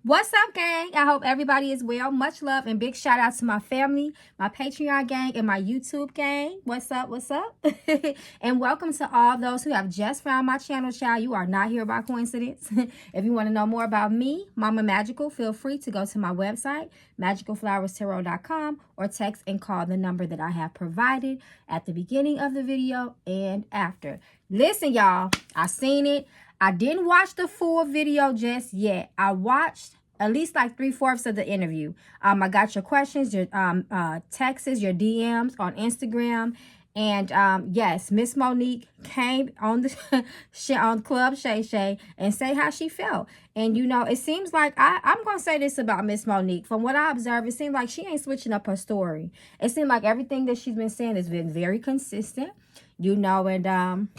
What's up, gang? I hope everybody is well. Much love and big shout out to my family, my Patreon gang, and my YouTube gang. What's up? What's up? And welcome to all those who have just found my channel, child. You are not here by coincidence. If you want to know more about me, Mama Magical, feel free to go to my website, magicalflowerstarot.com, or text and call the number that I have provided at the beginning of the video and after. Listen, y'all, I seen it. I didn't watch the full video just yet. I watched at least like 3/4 of the interview. I got your questions, your texts, your DMs on Instagram. And yes, Miss Monique came on the on Club Shay Shay and say how she felt. And you know, it seems like I'm gonna say this about Miss Monique. From what I observed, it seems like she ain't switching up her story. It seemed like everything that she's been saying has been very consistent. You know, and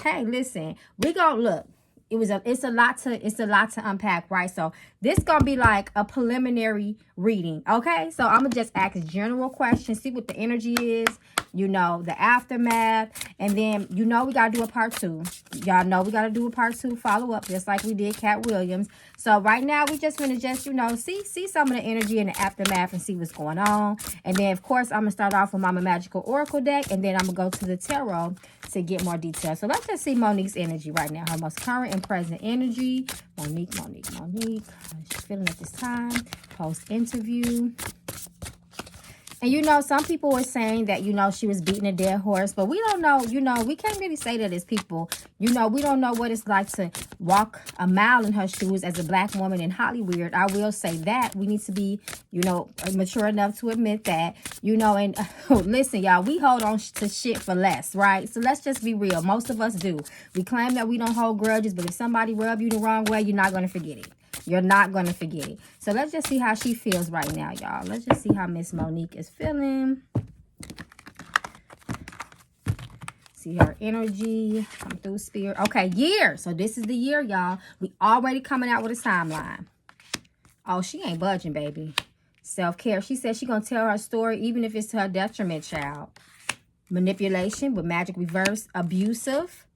hey, listen, we gonna look. It's a lot to unpack, right? So this gonna be like a preliminary reading, okay? So I'm gonna just ask general questions, see what the energy is, you know, the aftermath, and then you know we gotta do a part 2. Y'all know we gotta do a part 2 follow up, just like we did Cat Williams. So right now we just gonna you know see some of the energy in the aftermath and see what's going on, and then of course I'm gonna start off with Mama Magical Oracle deck, and then I'm gonna go to the tarot to get more details. So let's just see Monique's energy right now, her most current and present energy. Monique. How she's feeling at this time, post interview. And you know, some people were saying that, you know, she was beating a dead horse, but we don't know, you know, we can't really say that as people. You know, we don't know what it's like to walk a mile in her shoes as a black woman in Hollywood. I will say that. We need to be, you know, mature enough to admit that, you know, and listen, y'all, we hold on to shit for less, right? So let's just be real. Most of us do. We claim that we don't hold grudges, but if somebody rub you the wrong way, you're not going to forget it. You're not going to forget it. So let's just see how she feels right now, y'all. Let's just see how Miss Monique is feeling. See her energy. Come through, spirit. Okay, year. So this is the year, y'all. We already coming out with a timeline. Oh, she ain't budging, baby. Self-care. She said she going to tell her story even if it's to her detriment, child. Manipulation with magic reverse. Abusive.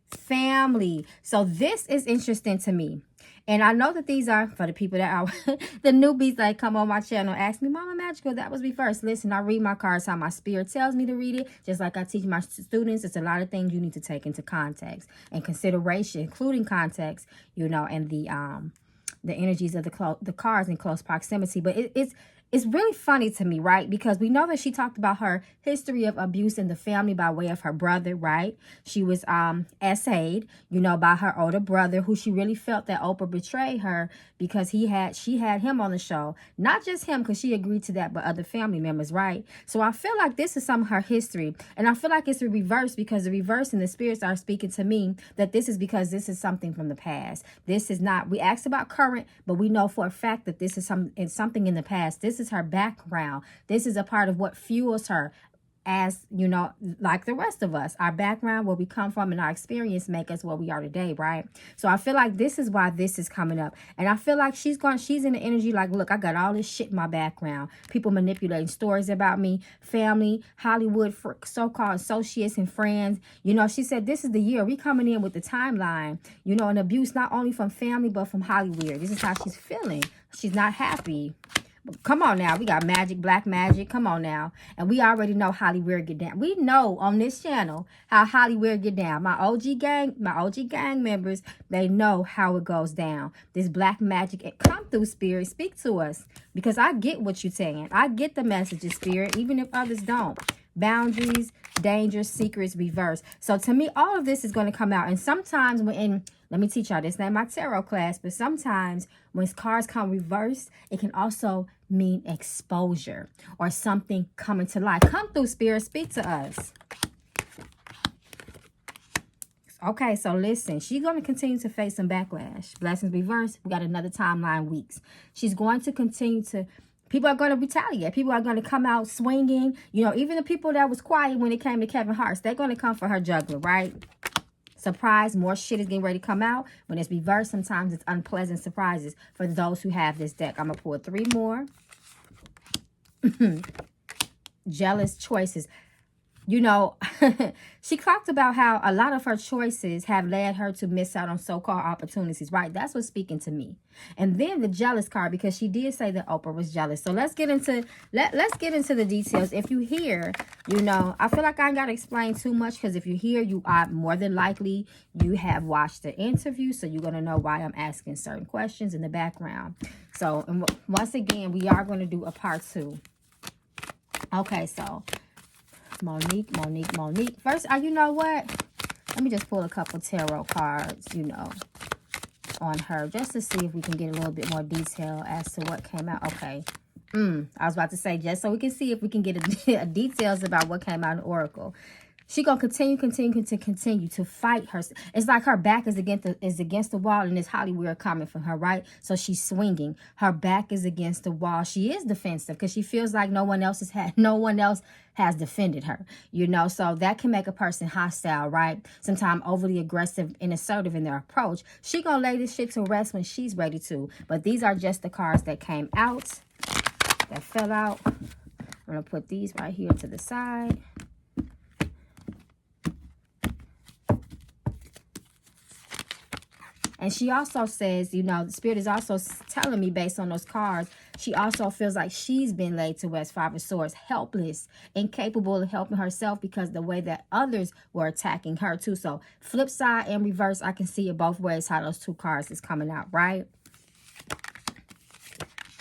Family. So this is interesting to me. And I know that these are for the people that are the newbies that come on my channel. Ask me, Mama Magical, that was me first. Listen, I read my cards how my spirit tells me to read it. Just like I teach my students, it's a lot of things you need to take into context and consideration, including context, you know, and the energies of the cards in close proximity. But it's really funny to me, right? Because we know that she talked about her history of abuse in the family by way of her brother, right? She was essayed, you know, by her older brother, who she really felt that Oprah betrayed her because she had him on the show. Not just him, because she agreed to that, but other family members, right? So I feel like this is some of her history. And I feel like it's a reverse, because the reverse and the spirits are speaking to me that this is because this is something from the past. This is not, we asked about current, but we know for a fact that this is something in the past. This is her background. This is a part of what fuels her, as you know, like the rest of us. Our background, where we come from, and our experience make us what we are today, right? So I feel like this is why this is coming up. And I feel like she's in the energy like, look, I got all this shit in my background. People manipulating stories about me, family, Hollywood, so-called associates and friends. You know, she said this is the year we coming in with the timeline, you know, and abuse not only from family, but from Hollywood. This is how she's feeling. She's not happy. Come on now. We got magic, black magic. Come on now. And we already know Hollywood get down. We know on this channel how Hollywood get down. My OG gang members, they know how it goes down. This black magic, it come through, spirit. Speak to us. Because I get what you're saying. I get the messages, spirit, even if others don't. Boundaries, dangers, secrets, reverse. So to me, all of this is going to come out. And sometimes let me teach y'all this, not my tarot class, but sometimes when cards come reversed, it can also mean exposure or something coming to light. Come through, spirit, speak to us. Okay, so listen, she's going to continue to face some backlash. Blessings reversed. We got another timeline, weeks. She's going to continue to, people are going to retaliate. People are going to come out swinging. You know, even the people that was quiet when it came to Kevin Hart, they're going to come for her juggler, right? Surprise, more shit is getting ready to come out. When it's reversed, sometimes it's unpleasant surprises for those who have this deck. I'm going to pull 3 more. Jealous choices. you know, she talked about how a lot of her choices have led her to miss out on so-called opportunities, right? That's what's speaking to me. And then the jealous card, because she did say that Oprah was jealous. So let's get into let's get into the details. If you hear, you know, I feel like I ain't got to explain too much, because if you hear, you are more than likely you have watched the interview, so you're going to know why I'm asking certain questions in the background. So, and once again, we are going to do a part 2. Okay, so Monique. First, you know what? Let me just pull a couple tarot cards, you know, on her, just to see if we can get a little bit more detail as to what came out. Okay. I was about to say, just so we can see if we can get a details about what came out in Oracle. She gonna continue to fight her. It's like her back is against the wall, and it's Hollywood coming from her, right? So she's swinging. Her back is against the wall. She is defensive because she feels like no one else has defended her. You know, so that can make a person hostile, right? Sometimes overly aggressive and assertive in their approach. She gonna lay this shit to rest when she's ready to. But these are just the cards that came out, that fell out. I'm gonna put these right here to the side. And she also says, you know, the Spirit is also telling me, based on those cards, she also feels like she's been laid to rest, 5 of Swords, helpless, incapable of helping herself because the way that others were attacking her too. So flip side and reverse, I can see it both ways how those 2 cards is coming out, right?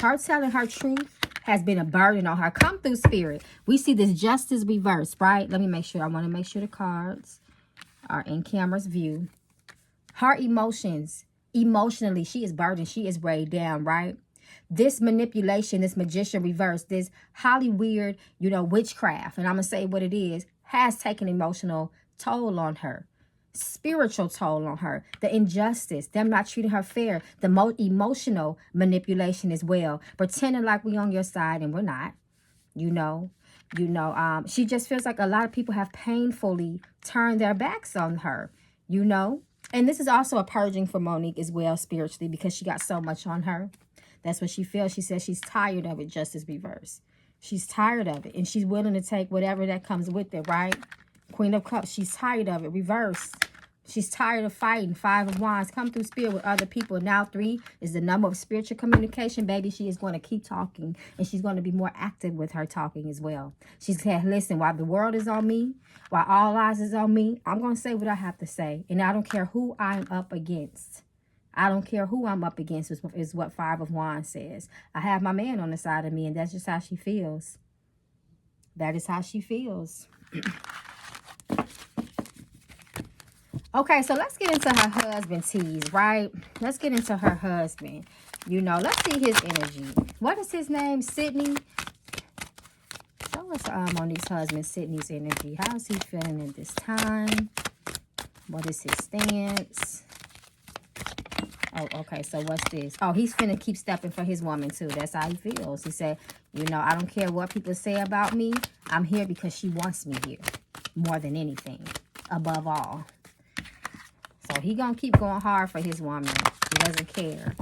Her telling her truth has been a burden on her. Come through, Spirit. We see this Justice reverse, right? Let me make sure. I want to make sure the cards are in camera's view. Her emotions, emotionally, she is burdened. She is weighed down, right? This manipulation, this magician reverse, this Hollywood, you know, witchcraft, and I'm going to say what it is, has taken emotional toll on her. Spiritual toll on her. The injustice, them not treating her fair. The emotional manipulation as well. Pretending like we on your side and we're not. You know, she just feels like a lot of people have painfully turned their backs on her, you know. And this is also a purging for Monique as well, spiritually, because she got so much on her. That's what she feels. She says she's tired of it, Justice reverse. She's tired of it, and she's willing to take whatever that comes with it, right? Queen of Cups, she's tired of it, reverse. She's tired of fighting, 5 of Wands. Come through, Spirit, with other people. Now 3 is the number of spiritual communication, baby. She is going to keep talking, and she's going to be more active with her talking as well. She said, listen, while the world is on me, while all eyes is on me, I'm going to say what I have to say. And I don't care who I'm up against. I don't care who I'm up against, is what 5 of Wands says. I have my man on the side of me, and that's just how she feels. That is how she feels. Okay, so let's get into her husband tease, right? Let's get into her husband. You know, let's see his energy. What is his name? Sydney. Show us Monique's husband, Sydney's energy. How is he feeling at this time? What is his stance? Oh, okay, so what's this? Oh, he's finna keep stepping for his woman, too. That's how he feels. He said, you know, I don't care what people say about me. I'm here because she wants me here more than anything, above all. So he gonna keep going hard for his woman. He doesn't care.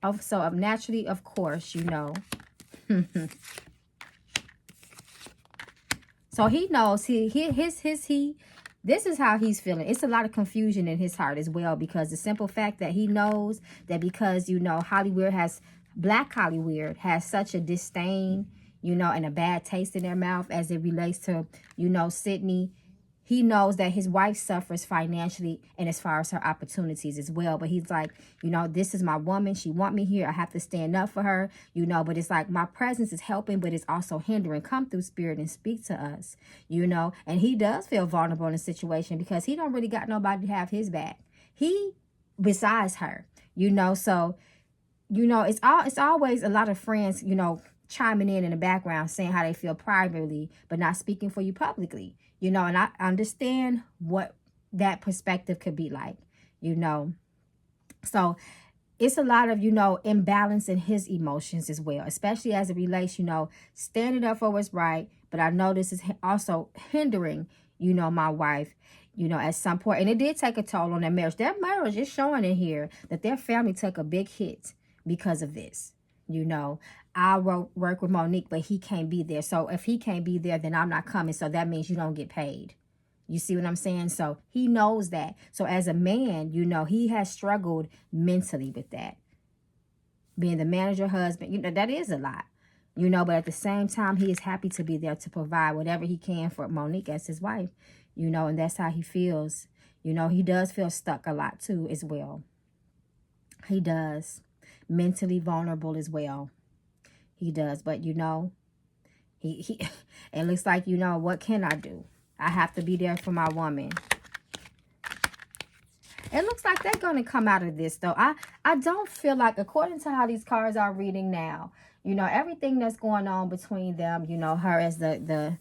Oh, so naturally, of course, you know. So he knows this is how he's feeling. It's a lot of confusion in his heart as well, because the simple fact that he knows that because, you know, Black Hollywood has such a disdain, you know, and a bad taste in their mouth as it relates to, you know, Sydney. He knows that his wife suffers financially and as far as her opportunities as well. But he's like, you know, this is my woman. She want me here. I have to stand up for her, you know. But it's like my presence is helping, but it's also hindering. Come through, Spirit, and speak to us, you know. And he does feel vulnerable in the situation because he don't really got nobody to have his back. He, besides her, you know. So, you know, it's always a lot of friends, you know, chiming in the background saying how they feel privately but not speaking for you publicly, you know. And I understand what that perspective could be like, you know. So it's a lot of, you know, imbalance in his emotions as well, especially as it relates, you know, standing up for what's right. But I know this is also hindering, you know, my wife, you know, at some point. And it did take a toll on their marriage. Their marriage is showing in here that their family took a big hit because of this. You know, I work with Monique, but he can't be there. So if he can't be there, then I'm not coming. So that means you don't get paid. You see what I'm saying? So he knows that. So as a man, you know, he has struggled mentally with that. Being the manager husband, you know, that is a lot. You know, but at the same time, he is happy to be there to provide whatever he can for Monique as his wife. You know, and that's how he feels. You know, he does feel stuck a lot too as well. He does. Mentally vulnerable as well. He does. But, you know, he it looks like, you know, what can I do? I have to be there for my woman. It looks like they're going to come out of this, though. I don't feel like, according to how these cards are reading now, you know, everything that's going on between them, you know, her as the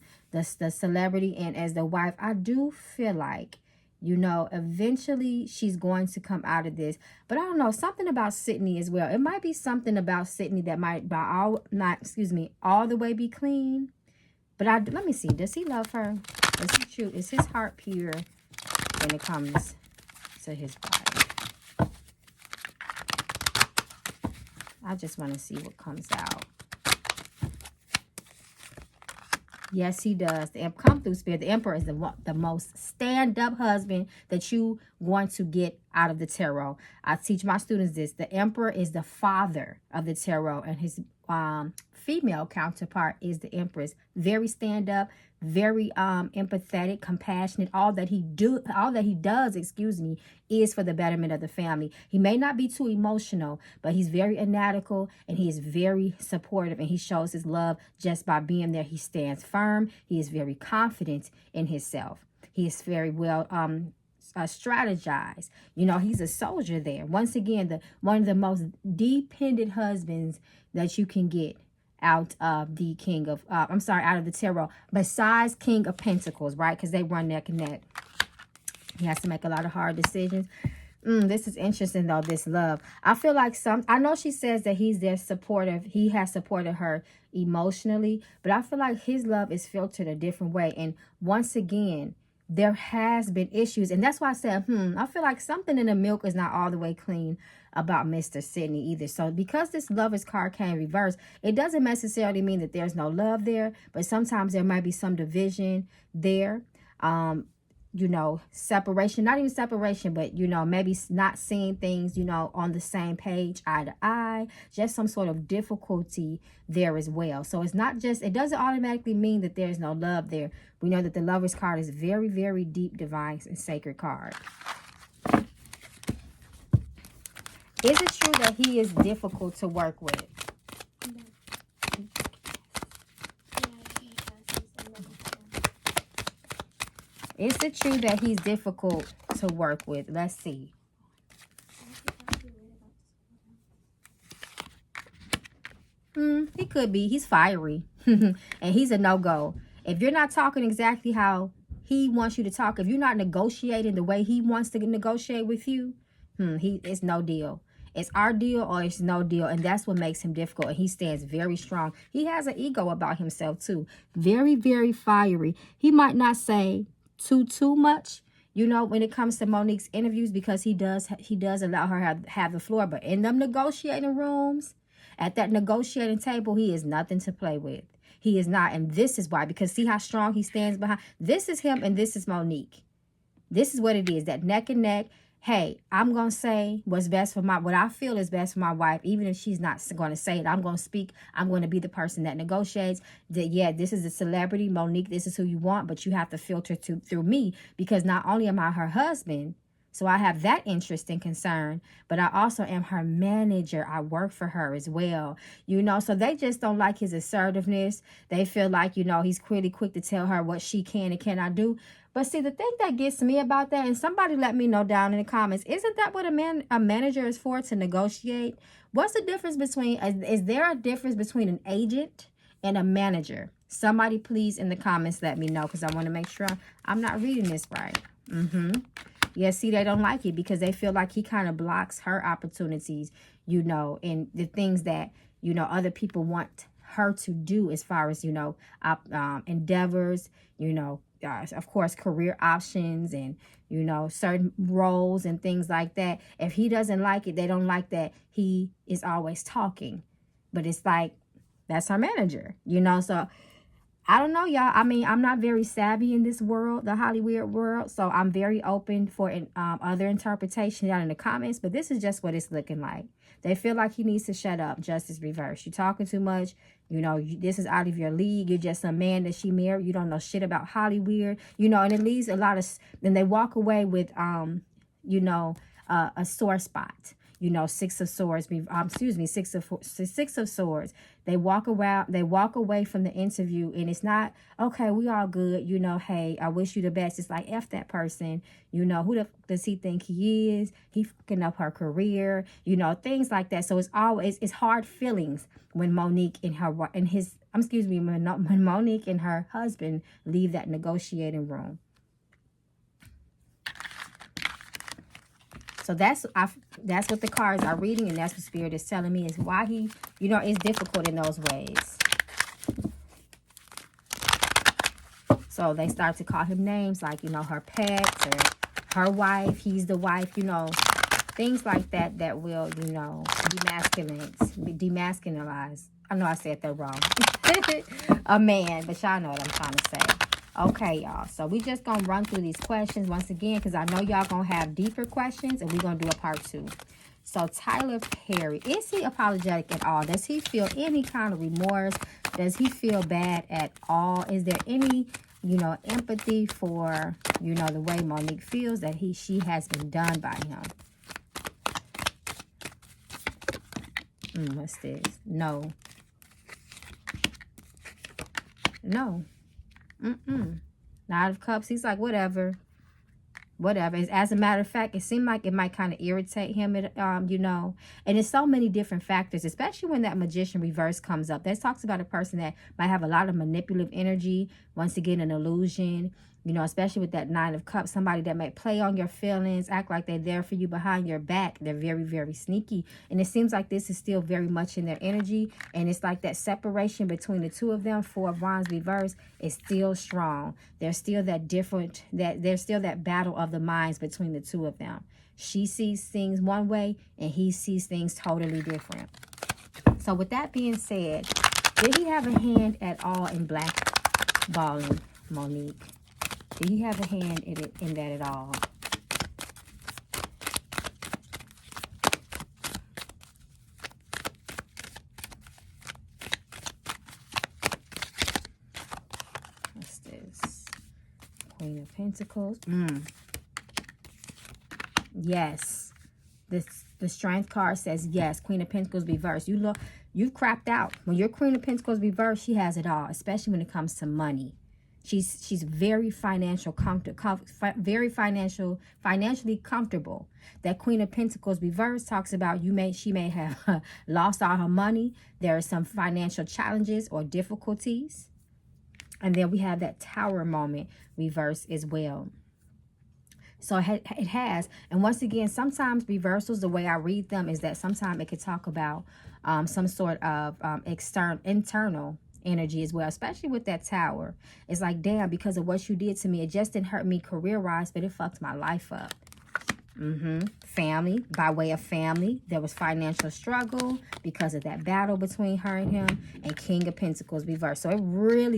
celebrity and as the wife, I do feel like, you know, eventually she's going to come out of this. But I don't know, something about Sydney as well. It might be something about Sydney that might all the way be clean. But let me see. Does he love her? Is he true? Is his heart pure when it comes to his wife? I just want to see what comes out. Yes, he does. The come through spirit. The Emperor is the most stand-up husband that you want to get out of the tarot. I teach my students this. The Emperor is the father of the tarot, and his female counterpart is the Empress. Very stand-up, very empathetic, compassionate. All that he does, is for the betterment of the family. He may not be too emotional, but he's very analytical and he is very supportive, and he shows his love just by being there. He stands firm. He is very confident in himself. He is very well strategized. You know, he's a soldier there. Once again, one of the most dependent husbands that you can get out of the King of, out of the tarot, besides King of Pentacles, right? Because they run neck and neck. He has to make a lot of hard decisions. This is interesting, though, this love. I feel like I know she says that he's there supportive. He has supported her emotionally, but I feel like his love is filtered a different way. And once again, there has been issues. And that's why I said, I feel like something in the milk is not all the way clean about Mr. Sydney either. So because this Lovers card came reversed, it doesn't necessarily mean that there's no love there, but sometimes there might be some division there. You know, separation, not even separation, but, you know, maybe not seeing things, you know, on the same page, eye to eye, just some sort of difficulty there as well. So it's not just, it doesn't automatically mean that there's no love there. We know that the Lovers card is very, very deep, divine, and sacred card. Is it true that he is difficult to work with? Is it true that he's difficult to work with? Let's see. He could be. He's fiery. And he's a no-go. If you're not talking exactly how he wants you to talk, if you're not negotiating the way he wants to negotiate with you, it's no deal. It's our deal or it's no deal. And that's what makes him difficult. And he stands very strong. He has an ego about himself too. Very, very fiery. He might not say too much, you know, when it comes to Monique's interviews, because he does allow her to have the floor. But in them negotiating rooms, at that negotiating table, he is nothing to play with. He is not. And this is why, because see how strong he stands behind. This is him and this is Monique. This is what it is, that neck and neck. Hey, I'm going to say what's best for what I feel is best for my wife, even if she's not going to say it. I'm going to speak. I'm going to be the person that negotiates. That, yeah, this is a celebrity, Monique, this is who you want, but you have to filter through me, because not only am I her husband, so I have that interest and concern, but I also am her manager. I work for her as well, you know, so they just don't like his assertiveness. They feel like, you know, he's really quick to tell her what she can and cannot do. But see, the thing that gets me about that, and somebody let me know down in the comments, isn't that what a manager is for, to negotiate? What's the difference between, is there a difference between an agent and a manager? Somebody please in the comments let me know, because I want to make sure I'm not reading this right. Yeah, see, they don't like it because they feel like he kind of blocks her opportunities, you know, and the things that, you know, other people want her to do as far as, you know, endeavors, you know, of course, career options and, you know, certain roles and things like that. If he doesn't like it, they don't like that he is always talking. But it's like, that's her manager, you know? So I don't know, y'all. I mean, I'm not very savvy in this world, the Hollywood world. So I'm very open for other interpretations down in the comments. But this is just what it's looking like. They feel like he needs to shut up. Justice reverse. You're talking too much. You know, this is out of your league. You're just a man that she married. You don't know shit about Hollywood. You know, and it leaves a lot of... And they walk away with, you know, a sore spot. You know, Six of Swords. Excuse me, Six of Swords. They walk away from the interview, and it's not, okay, we all good. You know, hey, I wish you the best. It's like, F that person. You know, who does he think he is? He fucking up her career. You know, things like that. So it's hard feelings when Monique and when Monique and her husband leave that negotiating room. So that's what the cards are reading, and that's what Spirit is telling me is why he, you know, is difficult in those ways. So they start to call him names like, you know, her pets or her wife. He's the wife, you know, things like that that will, you know, demasculinize. I know I said that wrong. A man, but y'all know what I'm trying to say. Okay, y'all. So we just going to run through these questions once again because I know y'all going to have deeper questions and we're going to do a part 2. So Tyler Perry, is he apologetic at all? Does he feel any kind of remorse? Does he feel bad at all? Is there any, you know, empathy for, you know, the way Monique feels that she has been done by him? What's this? No. No. Knight of Cups. He's like, whatever. As a matter of fact, it seemed like it might kind of irritate him, you know. And there's so many different factors, especially when that Magician reverse comes up. That talks about a person that might have a lot of manipulative energy, wants to get an illusion, you know, especially with that Nine of Cups. Somebody that might play on your feelings, act like they're there for you behind your back. They're very, very sneaky. And it seems like this is still very much in their energy. And it's like that separation between the two of them, Four of Wands reverse, is still strong. There's still there's still that battle of the minds between the two of them. She sees things one way and he sees things totally different. So with that being said, did he have a hand at all in blackballing Monique? Did he have a hand in that at all? What's this? Queen of Pentacles. Yes. The Strength card says yes. Queen of Pentacles reverse. You've crapped out. When your Queen of Pentacles reverse, she has it all, especially when it comes to money. She's very financially comfortable. That Queen of Pentacles reverse talks about she may have lost all her money. There are some financial challenges or difficulties. And then we have that Tower moment reverse as well. So it has. And once again, sometimes reversals, the way I read them is that sometimes it could talk about some sort of internal energy as well, especially with that Tower. It's like, damn, because of what you did to me, it just didn't hurt me career-wise, but it fucked my life up. Family, by way of family, there was financial struggle because of that battle between her and him. And King of Pentacles reversed. So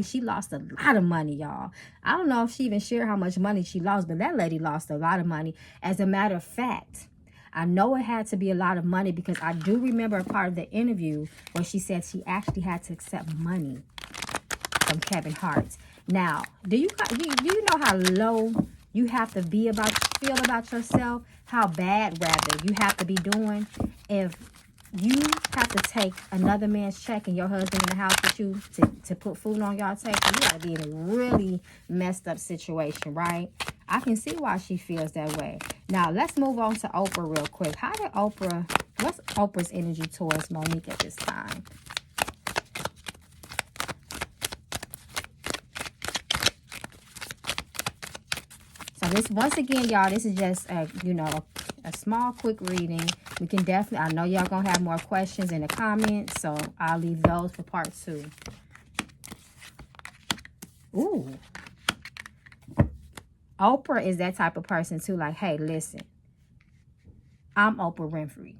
she lost a lot of money, y'all. I don't know if she even shared how much money she lost, but that lady lost a lot of money. As a matter of fact, I know it had to be a lot of money because I do remember a part of the interview where she said she actually had to accept money from Kevin Hart. Now, do you know how low you have to feel about yourself? How bad, rather, you have to be doing if you have to take another man's check and your husband in the house with you to put food on y'all table? You got to be in a really messed up situation, right? I can see why she feels that way. Now, let's move on to Oprah real quick. What's Oprah's energy towards Monique at this time? So this, once again, y'all, this is just a small, quick reading. We can definitely, I know y'all gonna have more questions in the comments, so I'll leave those for part 2. Ooh. Oprah is that type of person too. Like, hey, listen, I'm Oprah Winfrey.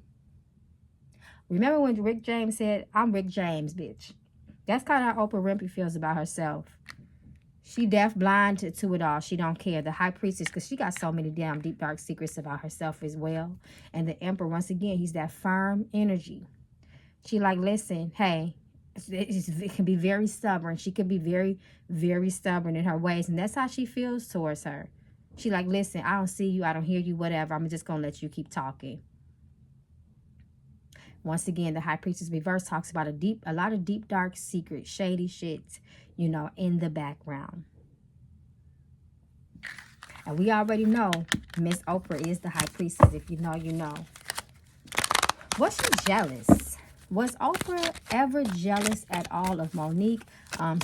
Remember when Rick James said, I'm Rick James, bitch. That's kind of how Oprah Winfrey feels about herself. She deaf, blind to it all. She don't care. The high priestess, because she got so many damn deep, dark secrets about herself as well. And the emperor, once again, he's that firm energy. She like, listen, hey, it can be very stubborn. She could be very, very stubborn in her ways. And that's how she feels towards her. She like, listen, I don't see you. I don't hear you, whatever. I'm just going to let you keep talking. Once again, the high priestess reverse talks about a lot of deep, dark, secret, shady shit, you know, in the background. And we already know Miss Oprah is the high priestess. If you know, you know. Was she jealous? Was Oprah ever jealous at all of Monique,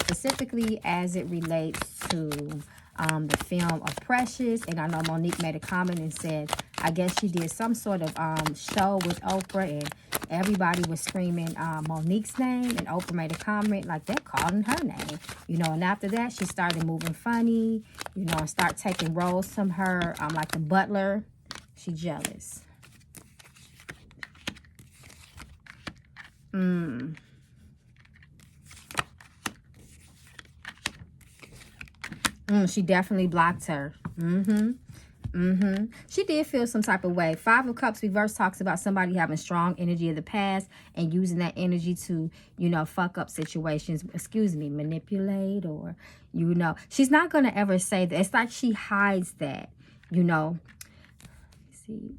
specifically as it relates to the film of Precious? And I know Monique made a comment and said, I guess she did some sort of show with Oprah and everybody was screaming Monique's name, and Oprah made a comment like they're calling her name, you know. And after that, she started moving funny, you know, and start taking roles from her, like the butler. She jealous. She definitely blocked her. She did feel some type of way. Five of Cups reverse talks about somebody having strong energy of the past and using that energy to, you know, fuck up situations. Excuse me, manipulate, or, you know. She's not going to ever say that. It's like she hides that, you know. Let's see.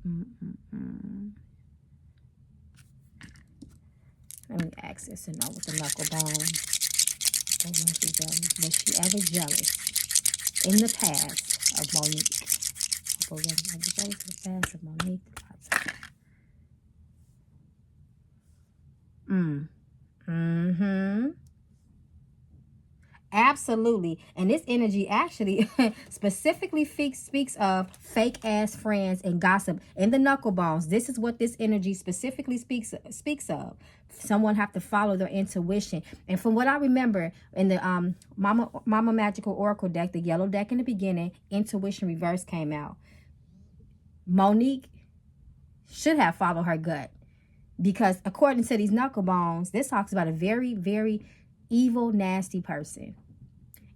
Let me ask this to know with the knuckle bone. Was she ever jealous in the past of Monique? Absolutely. And this energy actually specifically speaks of fake ass friends and gossip in the knuckle bones. This is what this energy specifically speaks of. Someone have to follow their intuition. And from what I remember in the Mama Magical Oracle deck, the yellow deck in the beginning, intuition reverse came out. Monique should have followed her gut, because according to these knuckle bones, this talks about a very, very evil, nasty person.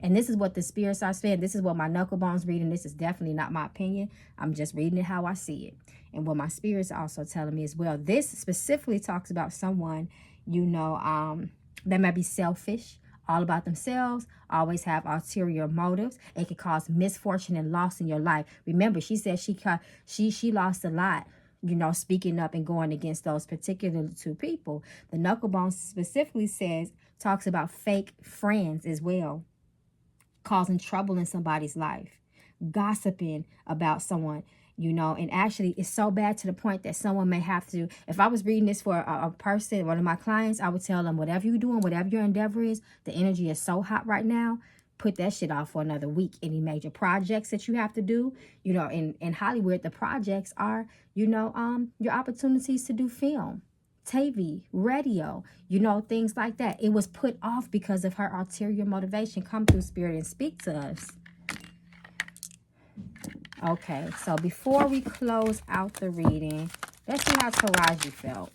And this is what the spirits are saying. This is what my knuckle bones reading. This is definitely not my opinion. I'm just reading it how I see it. And what my spirits are also telling me as well. This specifically talks about someone, you know, that might be selfish, all about themselves, always have ulterior motives. It could cause misfortune and loss in your life. Remember, she said she lost a lot, you know, speaking up and going against those particular two people. The knuckle bones specifically talks about fake friends as well, causing trouble in somebody's life, gossiping about someone, you know. And actually it's so bad to the point that someone may have to, if I was reading this for a person, one of my clients, I would tell them, whatever you're doing, whatever your endeavor is, the energy is so hot right now, put that shit off for another week. Any major projects that you have to do, you know, in Hollywood, the projects are, you know, your opportunities to do film, TV, radio, you know, things like that. It was put off because of her ulterior motivation. Come through, Spirit, and speak to us. Okay, so before we close out the reading, let's see how Taraji felt.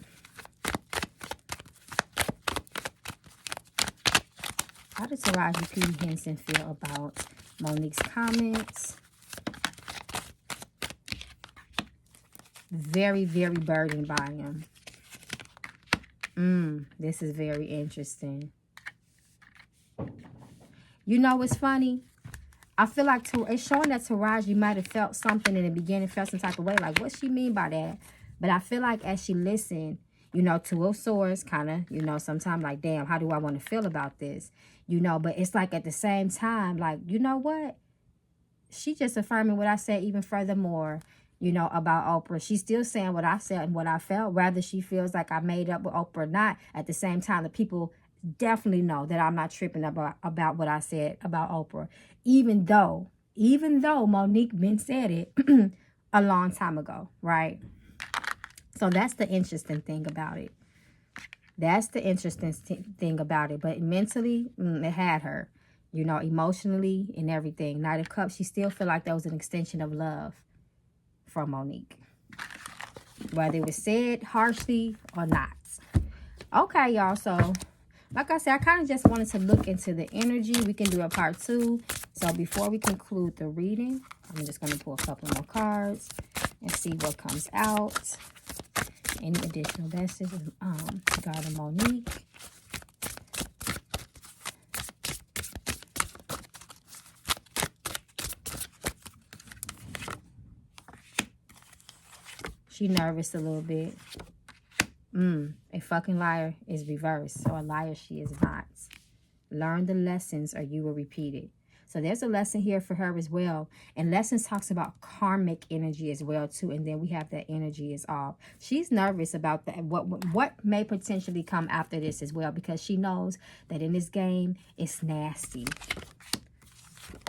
How did Taraji P. Henson feel about Monique's comments? Very, very burdened by him. This is very interesting. You know what's funny? I feel like it's showing that Taraji might have felt something in the beginning, felt some type of way. Like, what she mean by that? But I feel like as she listened, you know, to a source, kind of, you know, sometimes like, damn, how do I want to feel about this? You know, but it's like at the same time, like, you know what? She just affirming what I said even furthermore, you know, about Oprah. She's still saying what I said and what I felt. Whether she feels like I made up with Oprah or not, at the same time, the people definitely know that I'm not tripping about what I said about Oprah. Even though Monique been said it a long time ago, right? So that's the interesting thing about it. That's the interesting thing about it. But mentally, it had her, you know, emotionally and everything. Knight of Cups, she still feel like that was an extension of love from Monique, whether it was said harshly or not. Okay, y'all. So, like I said, I kind of just wanted to look into the energy. We can do a part 2. So, before we conclude the reading, I'm just going to pull a couple more cards and see what comes out. Any additional messages? God and Monique. She nervous a little bit. A fucking liar is reversed. So a liar she is not. Learn the lessons or you will repeat it. So there's a lesson here for her as well. And lessons talks about karmic energy as well too. And then we have that energy is off. She's nervous about that. What may potentially come after this as well. Because she knows that in this game, it's nasty.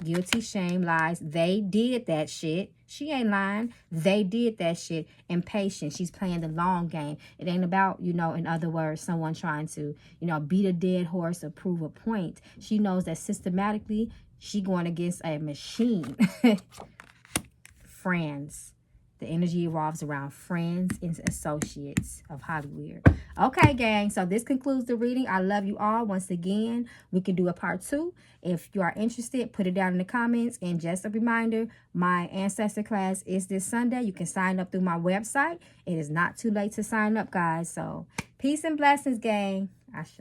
Guilty, shame, lies. They did that shit. She ain't lying. They did that shit. Impatient. She's playing the long game. It ain't about, you know, in other words, someone trying to, you know, beat a dead horse or prove a point. She knows that systematically she going against a machine. Friends. The energy revolves around friends and associates of Hollywood. Okay, gang. So this concludes the reading. I love you all. Once again, we can do a part 2. If you are interested, put it down in the comments. And just a reminder, my ancestor class is this Sunday. You can sign up through my website. It is not too late to sign up, guys. So peace and blessings, gang. Ashe.